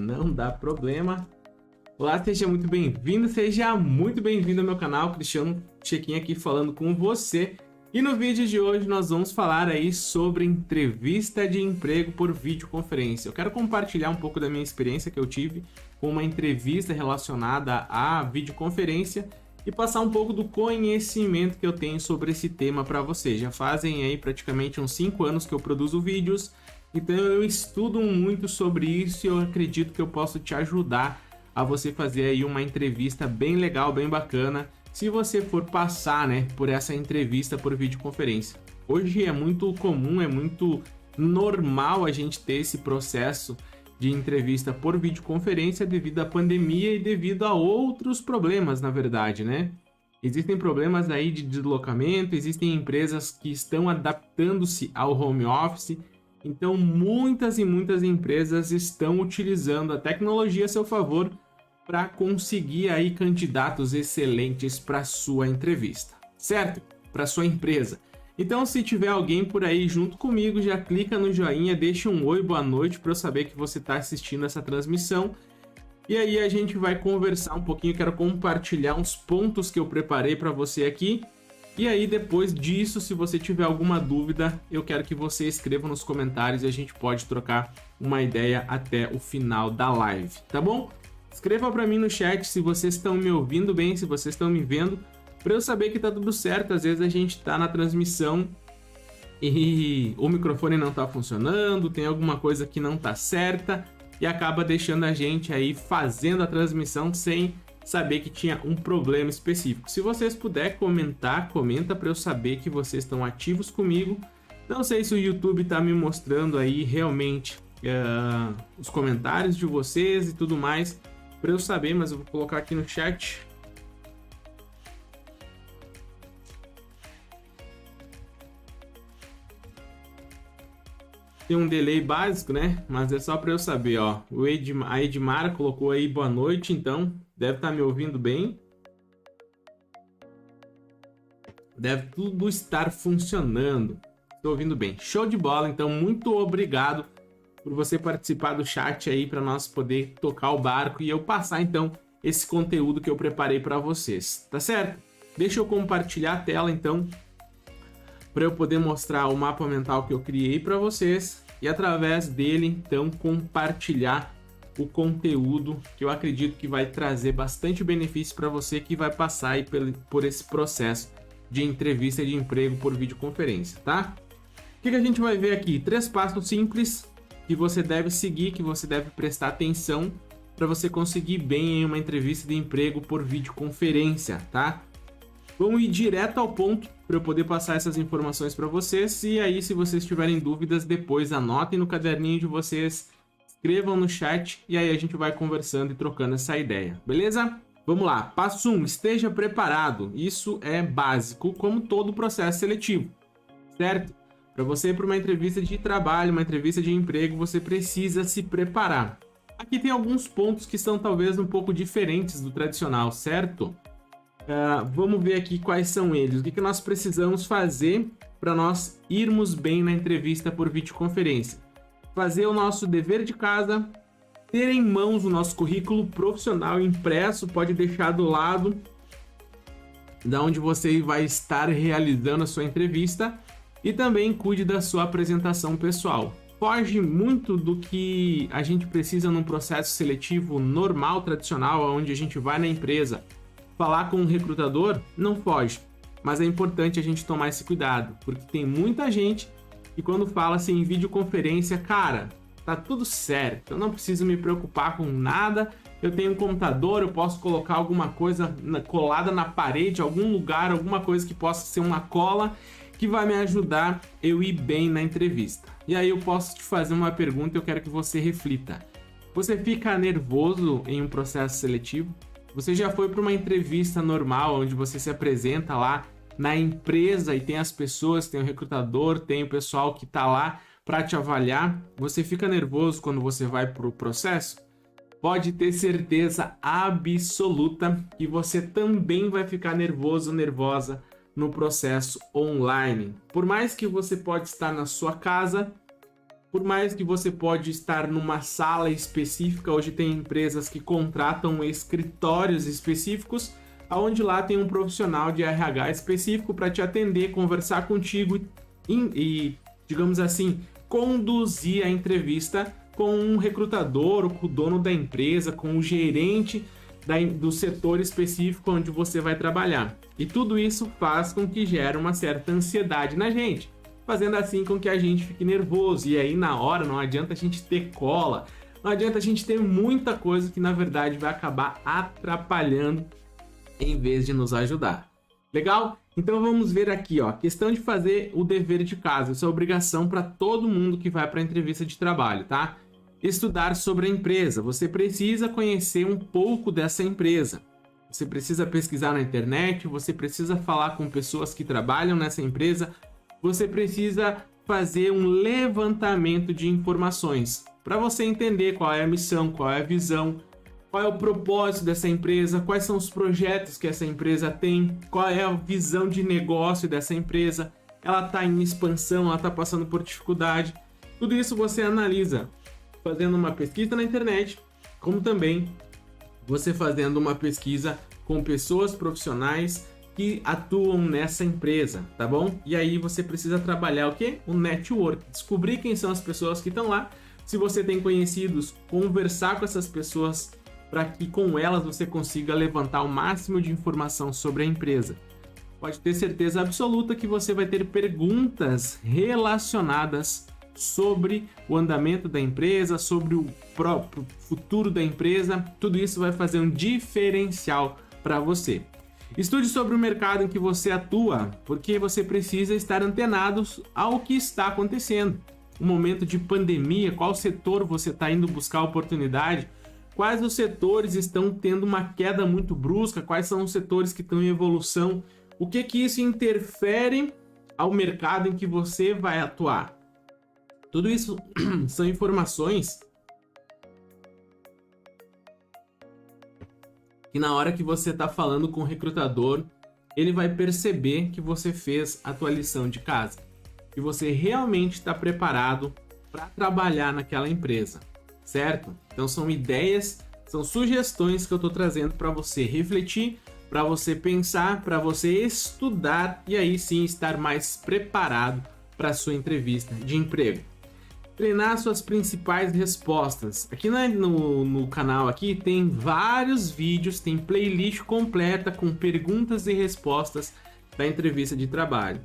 não dá problema. Olá, seja muito bem-vindo ao meu canal, Cristiano Chequim aqui falando com você. E no vídeo de hoje nós vamos falar aí sobre entrevista de emprego por videoconferência. Eu quero compartilhar um pouco da minha experiência que eu tive com uma entrevista relacionada à videoconferência e passar um pouco do conhecimento que eu tenho sobre esse tema para você. Já fazem aí praticamente uns 5 anos que eu produzo vídeos, então eu estudo muito sobre isso e eu acredito que eu posso te ajudar a você fazer aí uma entrevista bem legal, bem bacana, se você for passar, né, por essa entrevista por videoconferência. Hoje é muito comum, é muito normal a gente ter esse processo de entrevista por videoconferência devido à pandemia e devido a outros problemas, na verdade, né? Existem problemas aí de deslocamento, existem empresas que estão adaptando-se ao home office, então muitas empresas estão utilizando a tecnologia a seu favor para conseguir aí candidatos excelentes para sua entrevista, certo? Para sua empresa. Então, se tiver alguém por aí junto comigo, já clica no joinha, deixa um oi, boa noite para eu saber que você está assistindo essa transmissão. E aí a gente vai conversar um pouquinho, quero compartilhar uns pontos que eu preparei para você aqui. E aí depois disso, se você tiver alguma dúvida, eu quero que você escreva nos comentários e a gente pode trocar uma ideia até o final da live, tá bom? Escreva para mim no chat se vocês estão me ouvindo bem, se vocês estão me vendo, para eu saber que tá tudo certo. Às vezes a gente tá na transmissão e o microfone não tá funcionando, tem alguma coisa que não tá certa e acaba deixando a gente aí fazendo a transmissão sem saber que tinha um problema específico. Se vocês puderem comentar, comenta para eu saber que vocês estão ativos comigo. Não sei se o YouTube tá me mostrando aí realmente os comentários de vocês e tudo mais para eu saber, mas eu vou colocar aqui no chat. Tem um delay básico, né? Mas é só para eu saber, ó. A Edmara colocou aí boa noite, então deve estar me ouvindo bem. Deve tudo estar funcionando. Estou ouvindo bem. Show de bola, então muito obrigado por você participar do chat aí para nós poder tocar o barco e eu passar então esse conteúdo que eu preparei para vocês, tá certo? Deixa eu compartilhar a tela então, para eu poder mostrar o mapa mental que eu criei para vocês e através dele então compartilhar o conteúdo que eu acredito que vai trazer bastante benefício para você que vai passar aí por esse processo de entrevista de emprego por videoconferência, tá? O que a gente vai ver aqui? 3 passos simples que você deve seguir, que você deve prestar atenção para você conseguir bem em uma entrevista de emprego por videoconferência, tá? Vamos ir direto ao ponto para eu poder passar essas informações para vocês. E aí, se vocês tiverem dúvidas, depois anotem no caderninho de vocês, escrevam no chat e aí a gente vai conversando e trocando essa ideia, beleza? Vamos lá. Passo 1, esteja preparado. Isso é básico, como todo processo seletivo, certo? Para você ir para uma entrevista de trabalho, uma entrevista de emprego, você precisa se preparar. Aqui tem alguns pontos que são talvez um pouco diferentes do tradicional, certo? Vamos ver aqui quais são eles. O que nós precisamos fazer para nós irmos bem na entrevista por videoconferência? Fazer o nosso dever de casa, ter em mãos o nosso currículo profissional impresso, pode deixar do lado da onde você vai estar realizando a sua entrevista e também cuide da sua apresentação pessoal. Foge muito do que a gente precisa num processo seletivo normal, tradicional, onde a gente vai na empresa falar com um recrutador, não foge, mas é importante a gente tomar esse cuidado, porque tem muita gente que quando fala assim em videoconferência, cara, tá tudo certo, eu não preciso me preocupar com nada, eu tenho um computador, eu posso colocar alguma coisa colada na parede, algum lugar, alguma coisa que possa ser uma cola, que vai me ajudar eu ir bem na entrevista. E aí eu posso te fazer uma pergunta e eu quero que você reflita. Você fica nervoso em um processo seletivo? Você já foi para uma entrevista normal, onde você se apresenta lá na empresa e tem as pessoas, tem o recrutador, tem o pessoal que está lá para te avaliar? Você fica nervoso quando você vai para o processo? Pode ter certeza absoluta que você também vai ficar nervoso, nervosa no processo online. Por mais que você pode estar na sua casa, Por mais que você pode estar numa sala específica, hoje tem empresas que contratam escritórios específicos, onde lá tem um profissional de RH específico para te atender, conversar contigo e, digamos assim, conduzir a entrevista com um recrutador, ou com o dono da empresa, com o gerente do setor específico onde você vai trabalhar. E tudo isso faz com que gere uma certa ansiedade na gente, fazendo assim com que a gente fique nervoso. E aí na hora não adianta a gente ter cola, não adianta a gente ter muita coisa que na verdade vai acabar atrapalhando em vez de nos ajudar. Legal? Então vamos ver aqui, ó, questão de fazer o dever de casa. Isso é obrigação para todo mundo que vai para a entrevista de trabalho, tá? Estudar sobre a empresa. Você precisa conhecer um pouco dessa empresa. Você precisa pesquisar na internet, você precisa falar com pessoas que trabalham nessa empresa, você precisa fazer um levantamento de informações para você entender qual é a missão, qual é a visão, qual é o propósito dessa empresa, quais são os projetos que essa empresa tem, qual é a visão de negócio dessa empresa, ela está em expansão, ela está passando por dificuldade. Tudo isso você analisa fazendo uma pesquisa na internet, como também você fazendo uma pesquisa com pessoas profissionais que atuam nessa empresa, tá bom? E aí você precisa trabalhar o quê? O network, descobrir quem são as pessoas que estão lá. Se você tem conhecidos, conversar com essas pessoas para que com elas você consiga levantar o máximo de informação sobre a empresa. Pode ter certeza absoluta que você vai ter perguntas relacionadas sobre o andamento da empresa, sobre o próprio futuro da empresa. Tudo isso vai fazer um diferencial para você. Estude sobre o mercado em que você atua, porque você precisa estar antenado ao que está acontecendo. Um momento de pandemia, qual setor você está indo buscar oportunidade? Quais os setores estão tendo uma queda muito brusca? Quais são os setores que estão em evolução? O que isso interfere ao mercado em que você vai atuar? Tudo isso são informações que na hora que você está falando com o recrutador, ele vai perceber que você fez a tua lição de casa, que você realmente está preparado para trabalhar naquela empresa, certo? Então são ideias, são sugestões que eu estou trazendo para você refletir, para você pensar, para você estudar e aí sim estar mais preparado para a sua entrevista de emprego. Treinar suas principais respostas. Aqui no canal aqui tem vários vídeos, tem playlist completa com perguntas e respostas da entrevista de trabalho.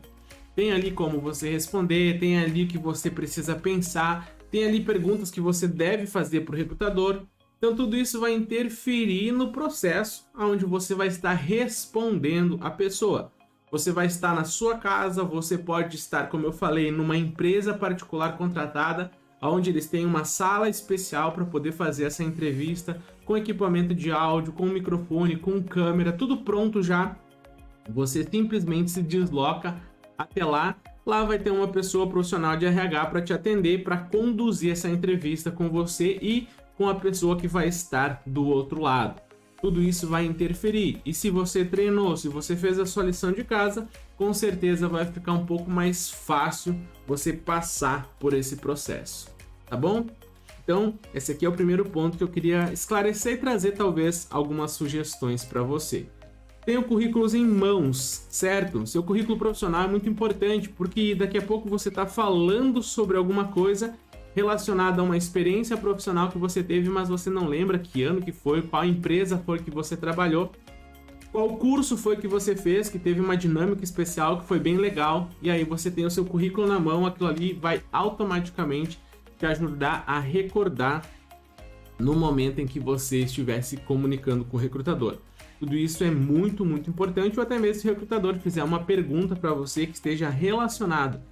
Tem ali como você responder, tem ali o que você precisa pensar, tem ali perguntas que você deve fazer para o recrutador. Então tudo isso vai interferir no processo onde você vai estar respondendo a pessoa. Você vai estar na sua casa, você pode estar, como eu falei, numa empresa particular contratada, onde eles têm uma sala especial para poder fazer essa entrevista, com equipamento de áudio, com microfone, com câmera, tudo pronto já. Você simplesmente se desloca até lá. Lá vai ter uma pessoa profissional de RH para te atender, para conduzir essa entrevista com você e com a pessoa que vai estar do outro lado. Tudo isso vai interferir. E se você treinou, se você fez a sua lição de casa, com certeza vai ficar um pouco mais fácil você passar por esse processo. Tá bom? Então, esse aqui é o primeiro ponto que eu queria esclarecer e trazer talvez algumas sugestões para você. Tenha o currículo em mãos, certo? Seu currículo profissional é muito importante, porque daqui a pouco você está falando sobre alguma coisa relacionada a uma experiência profissional que você teve, mas você não lembra que ano que foi, qual empresa foi que você trabalhou, qual curso foi que você fez, que teve uma dinâmica especial, que foi bem legal, e aí você tem o seu currículo na mão, aquilo ali vai automaticamente te ajudar a recordar no momento em que você estiver se comunicando com o recrutador. Tudo isso é muito, muito importante, ou até mesmo se o recrutador fizer uma pergunta para você que esteja relacionada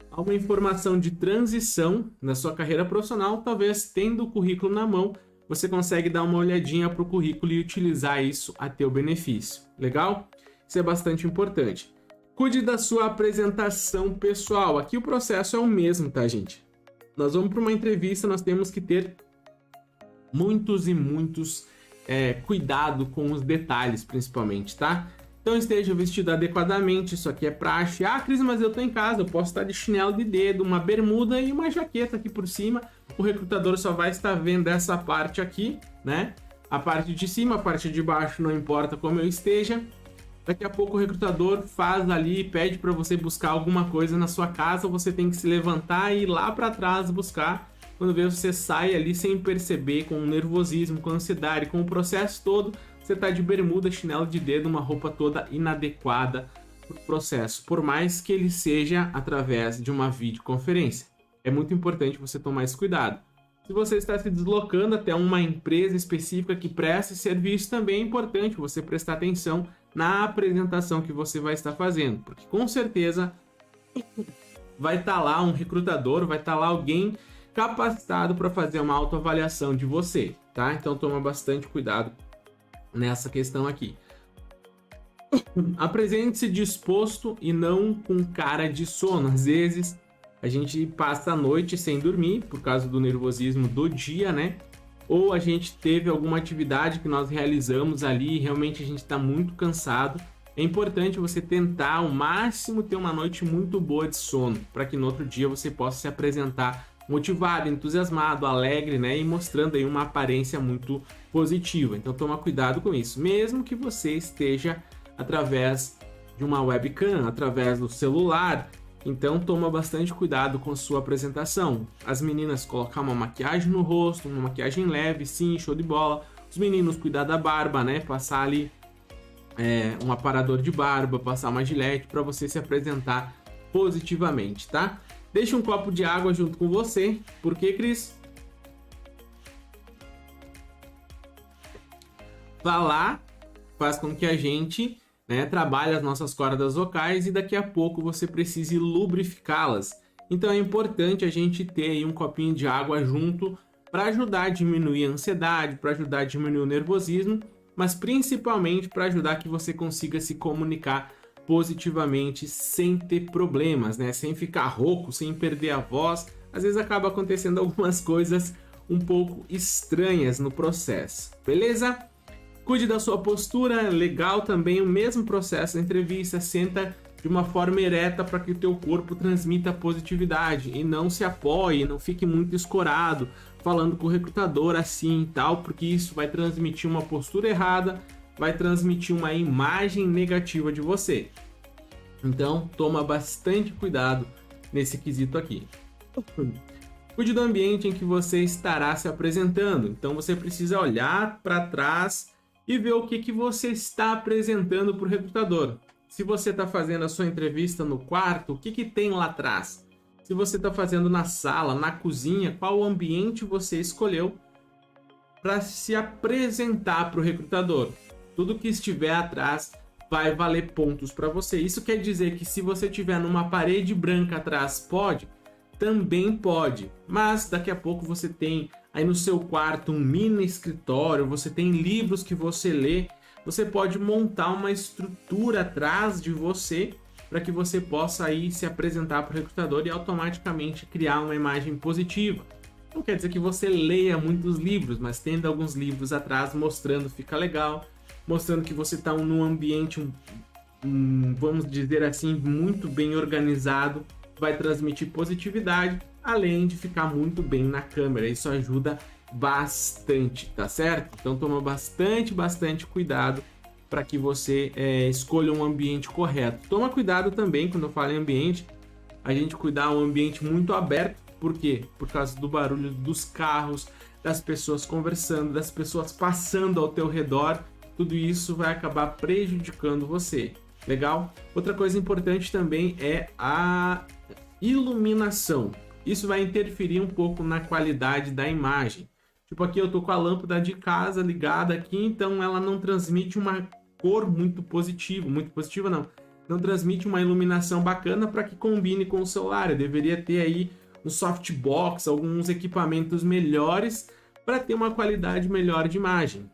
a uma informação de transição na sua carreira profissional, talvez tendo o currículo na mão, você consegue dar uma olhadinha para o currículo e utilizar isso a teu benefício. Legal? Isso é bastante importante. Cuide da sua apresentação pessoal. Aqui o processo é o mesmo, tá, gente? Nós vamos para uma entrevista, nós temos que ter muitos cuidado com os detalhes, principalmente, tá? Então esteja vestido adequadamente, isso aqui é praxe. Ah, Cris, mas eu tô em casa, eu posso estar de chinelo de dedo, uma bermuda e uma jaqueta aqui por cima. O recrutador só vai estar vendo essa parte aqui, né? A parte de cima, a parte de baixo, não importa como eu esteja. Daqui a pouco o recrutador faz ali, pede para você buscar alguma coisa na sua casa, você tem que se levantar e ir lá para trás buscar. Quando vê, você sai ali sem perceber, com nervosismo, com ansiedade, com o processo todo, você tá de bermuda, chinelo de dedo, uma roupa toda inadequada para o processo, por mais que ele seja através de uma videoconferência. É muito importante você tomar esse cuidado. Se você está se deslocando até uma empresa específica que presta esse serviço, também é importante você prestar atenção na apresentação que você vai estar fazendo, porque com certeza vai estar lá um recrutador, vai estar lá alguém capacitado para fazer uma autoavaliação de você, tá? Então toma bastante cuidado nessa questão aqui. Apresente-se disposto e não com cara de sono. Às vezes a gente passa a noite sem dormir por causa do nervosismo do dia, né? Ou a gente teve alguma atividade que nós realizamos ali e realmente a gente está muito cansado. É importante você tentar ao máximo ter uma noite muito boa de sono, para que no outro dia você possa se apresentar motivado, entusiasmado, alegre, né? E mostrando aí uma aparência muito positiva. Então toma cuidado com isso, mesmo que você esteja através de uma webcam, através do celular. Então toma bastante cuidado com a sua apresentação. As meninas colocar uma maquiagem no rosto, uma maquiagem leve, sim, show de bola. Os meninos cuidar da barba, né? Passar ali um aparador de barba, passar uma gilete para você se apresentar positivamente, tá? Deixa um copo de água junto com você. Por quê, Cris? Vá lá, faz com que a gente, né, trabalhe as nossas cordas vocais e daqui a pouco você precise lubrificá-las. Então é importante a gente ter aí um copinho de água junto para ajudar a diminuir a ansiedade, para ajudar a diminuir o nervosismo, mas principalmente para ajudar que você consiga se comunicar positivamente sem ter problemas, né? Sem ficar rouco, sem perder a voz. Às vezes acaba acontecendo algumas coisas um pouco estranhas no processo, beleza? Cuide da sua postura, legal também, o mesmo processo da entrevista, senta de uma forma ereta para que o teu corpo transmita positividade e não se apoie, não fique muito escorado, falando com o recrutador assim e tal, porque isso vai transmitir uma postura errada, vai transmitir uma imagem negativa de você. Então, toma bastante cuidado nesse quesito aqui. Cuide do ambiente em que você estará se apresentando. Então, você precisa olhar para trás e ver o que você está apresentando para o recrutador. Se você está fazendo a sua entrevista no quarto, o que tem lá atrás? Se você está fazendo na sala, na cozinha, qual ambiente você escolheu para se apresentar para o recrutador? Tudo que estiver atrás vai valer pontos para você. Isso quer dizer que se você tiver numa parede branca atrás, pode? Também pode. Mas daqui a pouco você tem aí no seu quarto um mini escritório, você tem livros que você lê, você pode montar uma estrutura atrás de você para que você possa aí se apresentar para o recrutador e automaticamente criar uma imagem positiva. Não quer dizer que você leia muitos livros, mas tendo alguns livros atrás mostrando fica legal, mostrando que você está num ambiente, vamos dizer assim, muito bem organizado, vai transmitir positividade, além de ficar muito bem na câmera. Isso ajuda bastante, tá certo? Então toma bastante cuidado para que você escolha um ambiente correto. Toma cuidado também, quando eu falo em ambiente, a gente cuidar um ambiente muito aberto. Por quê? Por causa do barulho dos carros, das pessoas conversando, das pessoas passando ao teu redor. Tudo isso vai acabar prejudicando você. Legal? Outra coisa importante também é a iluminação. Isso vai interferir um pouco na qualidade da imagem. Tipo, aqui eu tô com a lâmpada de casa ligada aqui, então ela não transmite uma cor muito positiva. Muito positiva não transmite uma iluminação bacana para que combine com o celular. Eu deveria ter aí um softbox, alguns equipamentos melhores para ter uma qualidade melhor de imagem.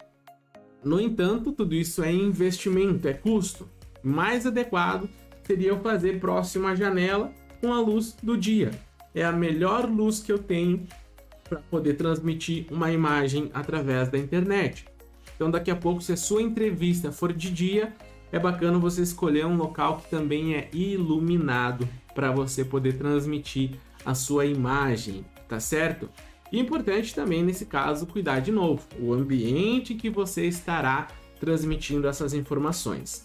No entanto, tudo isso é investimento, é custo. Mais adequado seria eu fazer próximo à janela com a luz do dia. É a melhor luz que eu tenho para poder transmitir uma imagem através da internet. Então daqui a pouco, se a sua entrevista for de dia, é bacana você escolher um local que também é iluminado para você poder transmitir a sua imagem, tá certo? E importante também nesse caso cuidar de novo o ambiente que você estará transmitindo essas informações.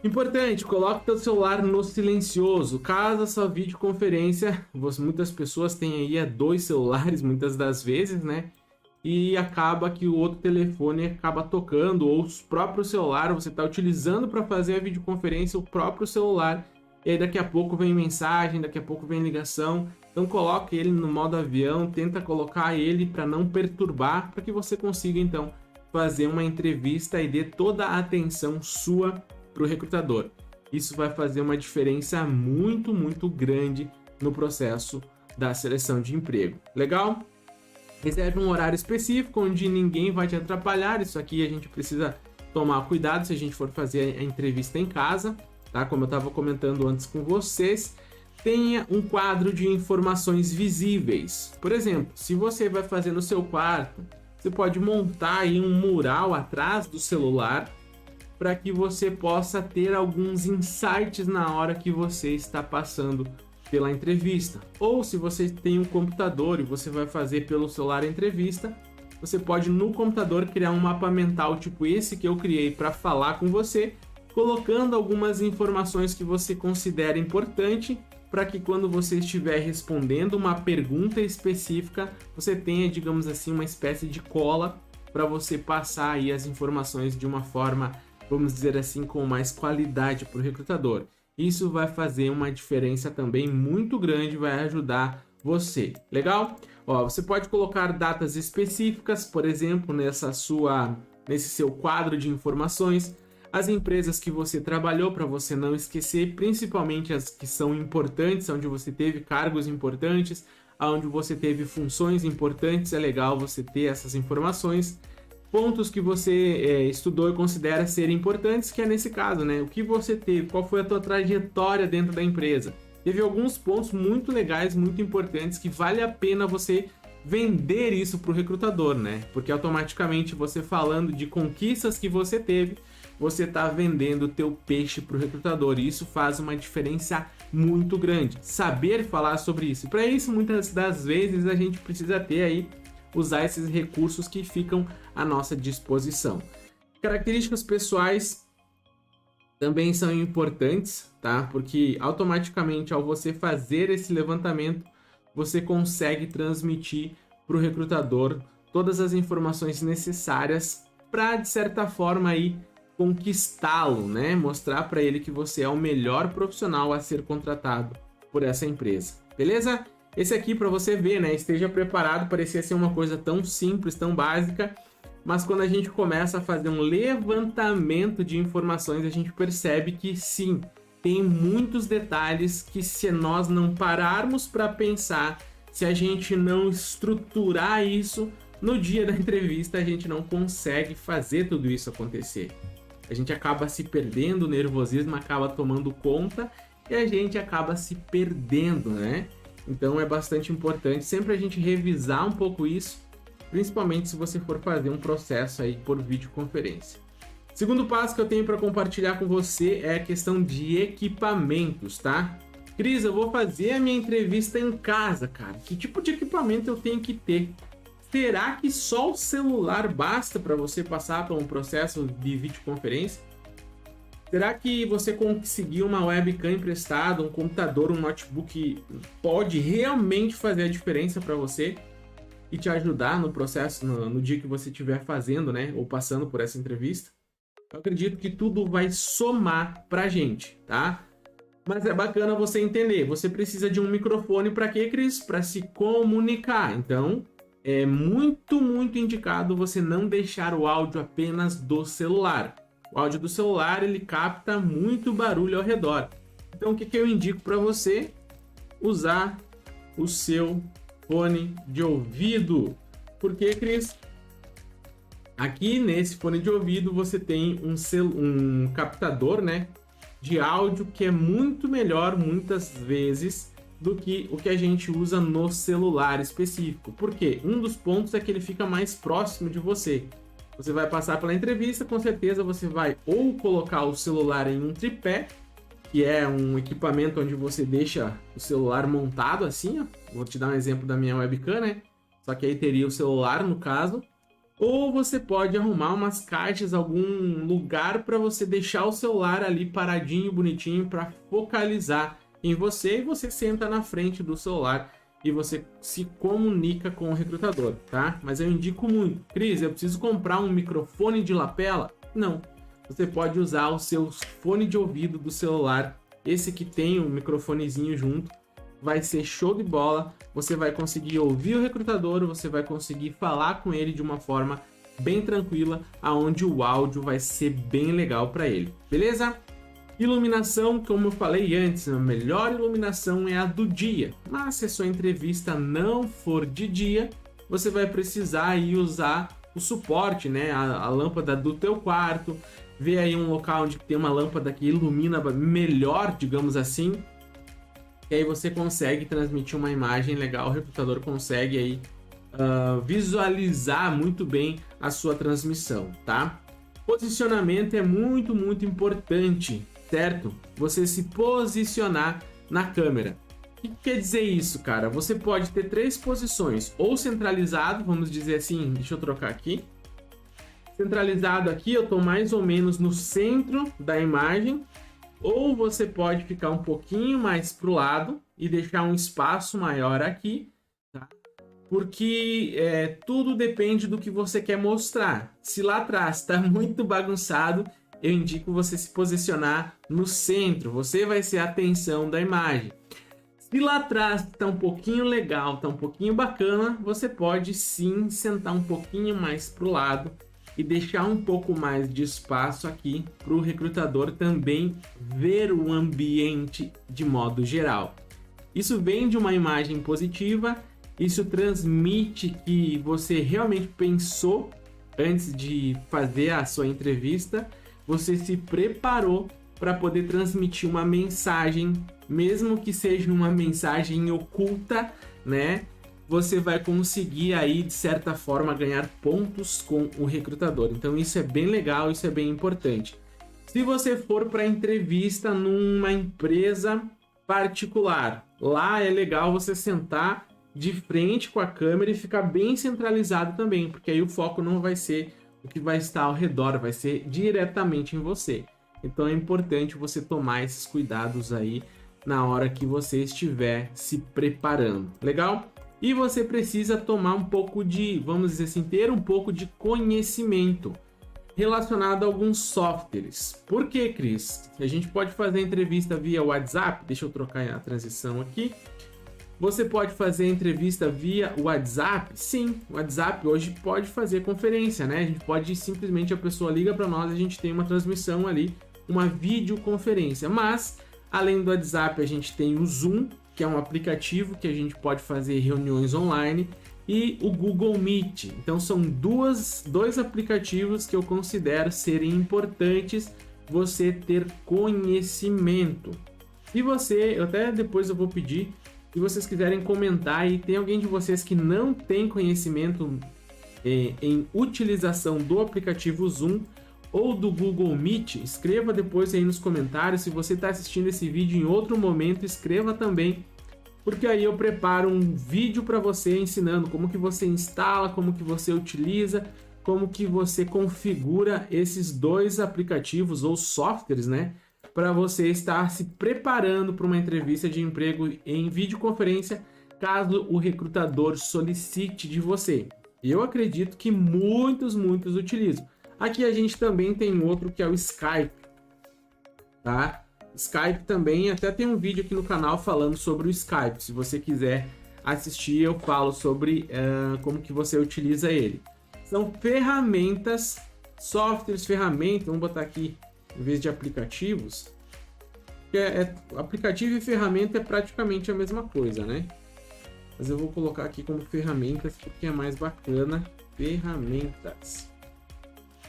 Importante, coloque seu celular no silencioso. Caso a sua videoconferência, muitas pessoas têm aí 2 celulares muitas das vezes, né? E acaba que o outro telefone acaba tocando, ou o próprio celular, você está utilizando para fazer a videoconferência o próprio celular, e aí daqui a pouco vem mensagem, daqui a pouco vem ligação. Então coloque ele no modo avião, tenta colocar ele para não perturbar, para que você consiga então fazer uma entrevista e dê toda a atenção sua para o recrutador. Isso vai fazer uma diferença muito, muito grande no processo da seleção de emprego. Legal? Reserve um horário específico onde ninguém vai te atrapalhar. Isso aqui a gente precisa tomar cuidado se a gente for fazer a entrevista em casa, tá? Como eu estava comentando antes com vocês, tenha um quadro de informações visíveis. Por exemplo, se você vai fazer no seu quarto, você pode montar aí um mural atrás do celular para que você possa ter alguns insights na hora que você está passando pela entrevista. Ou se você tem um computador e você vai fazer pelo celular a entrevista, você pode no computador criar um mapa mental tipo esse que eu criei para falar com você, colocando algumas informações que você considera importante para que quando você estiver respondendo uma pergunta específica, você tenha, digamos assim, uma espécie de cola para você passar aí as informações de uma forma, vamos dizer assim, com mais qualidade para o recrutador. Isso vai fazer uma diferença também muito grande, vai ajudar você. Legal? Ó, você pode colocar datas específicas, por exemplo, nesse seu quadro de informações, as empresas que você trabalhou para você não esquecer, principalmente as que são importantes, onde você teve cargos importantes, onde você teve funções importantes, é legal você ter essas informações. Pontos que você estudou e considera serem importantes, que é nesse caso, né? O que você teve, qual foi a tua trajetória dentro da empresa. Teve alguns pontos muito legais, muito importantes, que vale a pena você vender isso para o recrutador, né? Porque automaticamente você falando de conquistas que você teve, você está vendendo o teu peixe para o recrutador, e isso faz uma diferença muito grande. Saber falar sobre isso. Para isso, muitas das vezes, a gente precisa ter aí, usar esses recursos que ficam à nossa disposição. Características pessoais também são importantes, tá? Porque automaticamente, ao você fazer esse levantamento, você consegue transmitir para o recrutador todas as informações necessárias para, de certa forma, aí, conquistá-lo, né? Mostrar para ele que você é o melhor profissional a ser contratado por essa empresa. Beleza? Esse aqui para você ver, né? Esteja preparado, parecia ser uma coisa tão simples, tão básica, mas quando a gente começa a fazer um levantamento de informações, a gente percebe que sim, tem muitos detalhes que, se nós não pararmos para pensar, se a gente não estruturar isso, no dia da entrevista a gente não consegue fazer tudo isso acontecer. A gente acaba se perdendo, o nervosismo acaba tomando conta e a gente acaba se perdendo, né? Então é bastante importante sempre a gente revisar um pouco isso, principalmente se você for fazer um processo aí por videoconferência. Segundo passo que eu tenho para compartilhar com você é a questão de equipamentos, tá? Cris, eu vou fazer a minha entrevista em casa, cara. Que tipo de equipamento eu tenho que ter? Será que só o celular basta para você passar por um processo de videoconferência? Será que você conseguir uma webcam emprestada, um computador, um notebook pode realmente fazer a diferença para você e te ajudar no processo, no dia que você estiver fazendo, né, ou passando por essa entrevista? Eu acredito que tudo vai somar para a gente, tá? Mas é bacana você entender, você precisa de um microfone para quê, Cris? Para se comunicar. Então, é muito, muito indicado você não deixar o áudio apenas do celular. O áudio do celular, ele capta muito barulho ao redor. Então, o que eu indico para você? Usar o seu fone de ouvido. Por quê, Cris? Aqui nesse fone de ouvido você tem um captador, né, de áudio que é muito melhor, muitas vezes, do que o que a gente usa no celular específico. Por quê? Um dos pontos é que ele fica mais próximo de você. Você vai passar pela entrevista, com certeza você vai ou colocar o celular em um tripé, que é um equipamento onde você deixa o celular montado assim, ó. Vou te dar um exemplo da minha webcam, né? Só que aí teria o celular no caso. Ou você pode arrumar umas caixas, algum lugar para você deixar o celular ali paradinho, bonitinho, para focalizar em você, e você senta na frente do celular e você se comunica com o recrutador, tá? Mas eu indico muito. Cris, eu preciso comprar um microfone de lapela? Não. Você pode usar o seu fone de ouvido do celular, esse que tem um microfonezinho junto, vai ser show de bola. Você vai conseguir ouvir o recrutador, você vai conseguir falar com ele de uma forma bem tranquila, aonde o áudio vai ser bem legal para ele, beleza? Iluminação, como eu falei antes, a melhor iluminação é a do dia, mas se a sua entrevista não for de dia, você vai precisar aí usar o suporte, né? A lâmpada do teu quarto, ver aí um local onde tem uma lâmpada que ilumina melhor, digamos assim, e aí você consegue transmitir uma imagem legal, o recrutador consegue aí visualizar muito bem a sua transmissão, tá? Posicionamento é muito, muito importante, certo? Você se posicionar na câmera. O que quer dizer isso, cara? Você pode ter 3 posições, ou centralizado, vamos dizer assim, deixa eu trocar aqui. Centralizado aqui, eu estou mais ou menos no centro da imagem, ou você pode ficar um pouquinho mais para o lado e deixar um espaço maior aqui, tá? Porque tudo depende do que você quer mostrar. Se lá atrás está muito bagunçado, eu indico você se posicionar no centro, você vai ser a atenção da imagem. Se lá atrás está um pouquinho legal, está um pouquinho bacana, você pode sim sentar um pouquinho mais para o lado e deixar um pouco mais de espaço aqui para o recrutador também ver o ambiente de modo geral. Isso vem de uma imagem positiva, isso transmite que você realmente pensou antes de fazer a sua entrevista, você se preparou para poder transmitir uma mensagem, mesmo que seja uma mensagem oculta, né? Você vai conseguir aí, de certa forma, ganhar pontos com o recrutador. Então isso é bem legal, isso é bem importante. Se você for para entrevista numa empresa particular, lá é legal você sentar de frente com a câmera e ficar bem centralizado também, porque aí o foco não vai ser o que vai estar ao redor, vai ser diretamente em você. Então é importante você tomar esses cuidados aí na hora que você estiver se preparando. Legal? E você precisa tomar um pouco de, vamos dizer assim, ter um pouco de conhecimento relacionado a alguns softwares. Por que, Cris? A gente pode fazer entrevista via WhatsApp, deixa eu trocar a transição aqui. Você pode fazer entrevista via WhatsApp? Sim, o WhatsApp hoje pode fazer conferência, né? A gente pode simplesmente, a pessoa liga para nós, a gente tem uma transmissão ali, uma videoconferência. Mas, além do WhatsApp, a gente tem o Zoom, que é um aplicativo que a gente pode fazer reuniões online, e o Google Meet. Então são dois aplicativos que eu considero serem importantes você ter conhecimento. E você, depois eu vou pedir, se vocês quiserem comentar e tem alguém de vocês que não tem conhecimento em utilização do aplicativo Zoom ou do Google Meet, escreva depois aí nos comentários. Se você está assistindo esse vídeo em outro momento, escreva também, porque aí eu preparo um vídeo para você ensinando como que você instala, como que você utiliza, como que você configura esses 2 aplicativos ou softwares, né? Para você estar se preparando para uma entrevista de emprego em videoconferência, caso o recrutador solicite de você. Eu acredito que muitos utilizam. Aqui a gente também tem outro que é o Skype, tá? Skype também, até tem um vídeo aqui no canal falando sobre o Skype. Se você quiser assistir, eu falo sobre como que você utiliza ele. São ferramentas, softwares, ferramentas, vamos botar aqui em vez de aplicativos. Aplicativo e ferramenta é praticamente a mesma coisa, né? Mas eu vou colocar aqui como ferramentas porque é mais bacana. Ferramentas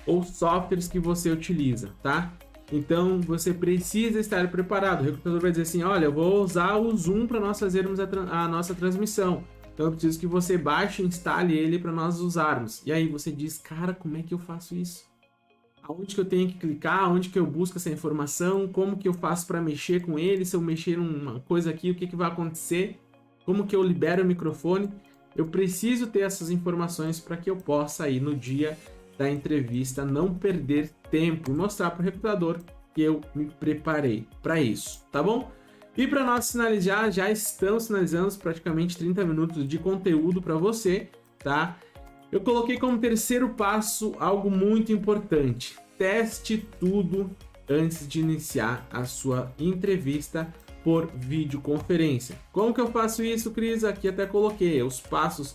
ou softwares que você utiliza, tá? Então você precisa estar preparado. O recrutador vai dizer assim: olha, eu vou usar o Zoom para nós fazermos a nossa transmissão. Então eu preciso que você baixe e instale ele para nós usarmos. E aí você diz, cara, como é que eu faço isso? Aonde que eu tenho que clicar? Aonde que eu busco essa informação? Como que eu faço para mexer com ele? Se eu mexer numa coisa aqui, o que que vai acontecer? Como que eu libero o microfone? Eu preciso ter essas informações para que eu possa aí no dia da entrevista não perder tempo e mostrar para o recrutador que eu me preparei para isso, tá bom? E para nós finalizar, já estamos finalizando praticamente 30 minutos de conteúdo para você, tá? Eu coloquei como terceiro passo algo muito importante. Teste tudo antes de iniciar a sua entrevista por videoconferência. Como que eu faço isso, Cris? Aqui até coloquei os passos,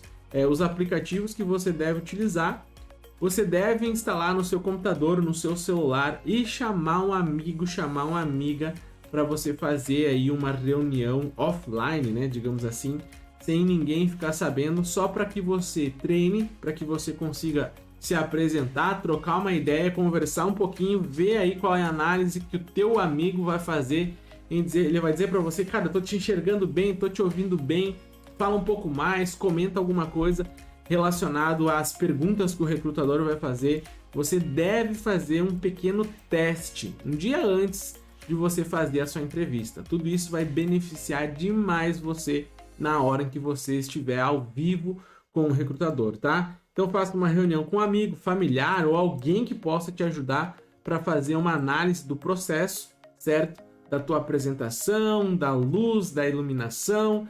os aplicativos que você deve utilizar. Você deve instalar no seu computador, no seu celular e chamar um amigo, chamar uma amiga para você fazer aí uma reunião offline, né, digamos assim, sem ninguém ficar sabendo, só para que você treine, para que você consiga se apresentar, trocar uma ideia, conversar um pouquinho, ver aí qual é a análise que o teu amigo vai fazer, ele vai dizer para você, cara, eu tô te enxergando bem, tô te ouvindo bem, fala um pouco mais, comenta alguma coisa relacionado às perguntas que o recrutador vai fazer. Você deve fazer um pequeno teste um dia antes de você fazer a sua entrevista. Tudo isso vai beneficiar demais você na hora em que você estiver ao vivo com o recrutador, tá? Então faça uma reunião com um amigo, familiar ou alguém que possa te ajudar para fazer uma análise do processo, certo? Da tua apresentação, da luz, da iluminação,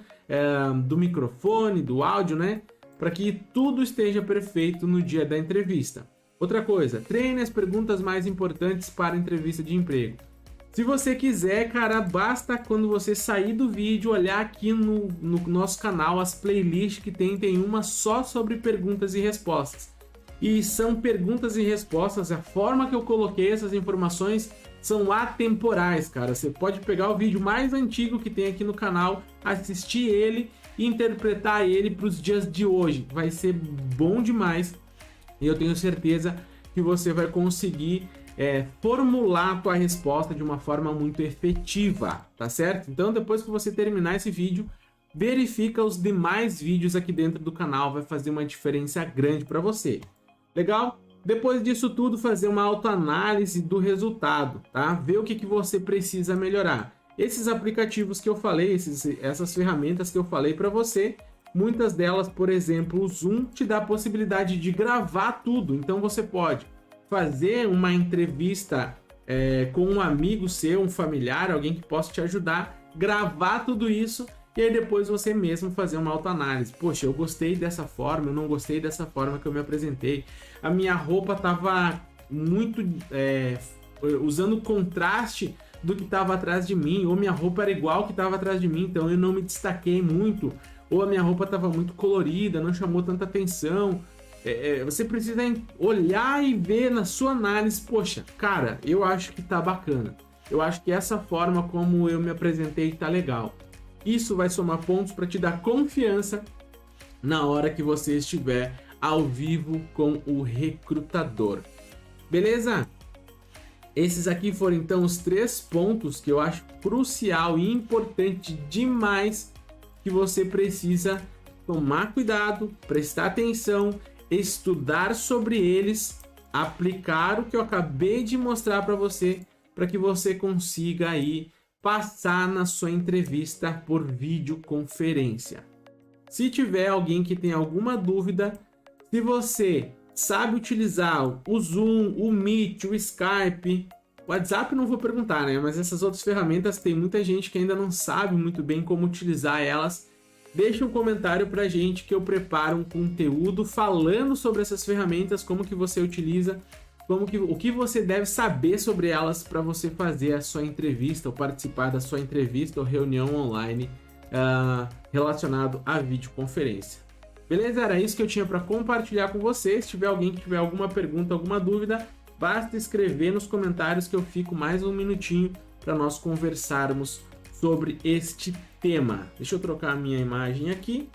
do microfone, do áudio, né? Para que tudo esteja perfeito no dia da entrevista. Outra coisa, treine as perguntas mais importantes para a entrevista de emprego. Se você quiser, cara, basta quando você sair do vídeo, olhar aqui no nosso canal, as playlists que tem uma só sobre perguntas e respostas. E são perguntas e respostas, a forma que eu coloquei essas informações são atemporais, cara. Você pode pegar o vídeo mais antigo que tem aqui no canal, assistir ele e interpretar ele para os dias de hoje. Vai ser bom demais e eu tenho certeza que você vai conseguir formular a tua resposta de uma forma muito efetiva, tá certo? Então depois que você terminar esse vídeo, verifica os demais vídeos aqui dentro do canal, vai fazer uma diferença grande para você. Legal? Depois disso tudo, fazer uma autoanálise do resultado, tá? Ver o que você precisa melhorar. Esses aplicativos que eu falei, essas ferramentas que eu falei para você, muitas delas, por exemplo, o Zoom te dá a possibilidade de gravar tudo. Então você pode fazer uma entrevista com um amigo seu, um familiar, alguém que possa te ajudar, gravar tudo isso e aí depois você mesmo fazer uma autoanálise. Poxa, eu gostei dessa forma, eu não gostei dessa forma que eu me apresentei. A minha roupa estava muito usando contraste do que estava atrás de mim, ou minha roupa era igual que estava atrás de mim, então eu não me destaquei muito, ou a minha roupa estava muito colorida, não chamou tanta atenção. Você precisa olhar e ver na sua análise, poxa, cara, eu acho que tá bacana, eu acho que essa forma como eu me apresentei tá legal. Isso vai somar pontos para te dar confiança na hora que você estiver ao vivo com o recrutador. Beleza? Esses aqui foram então os 3 pontos que eu acho crucial e importante demais que você precisa tomar cuidado, prestar atenção, estudar sobre eles, aplicar o que eu acabei de mostrar para você, para que você consiga aí passar na sua entrevista por videoconferência. Se tiver alguém que tem alguma dúvida, se você sabe utilizar o Zoom, o Meet, o Skype, o WhatsApp não vou perguntar, né? Mas essas outras ferramentas tem muita gente que ainda não sabe muito bem como utilizar elas. Deixa um comentário pra gente que eu preparo um conteúdo falando sobre essas ferramentas, como que você utiliza, o que você deve saber sobre elas para você fazer a sua entrevista ou participar da sua entrevista ou reunião online relacionado à videoconferência. Beleza? Era isso que eu tinha para compartilhar com vocês. Se tiver alguém que tiver alguma pergunta, alguma dúvida, basta escrever nos comentários que eu fico mais um minutinho para nós conversarmos sobre este tema. Deixa eu trocar a minha imagem aqui.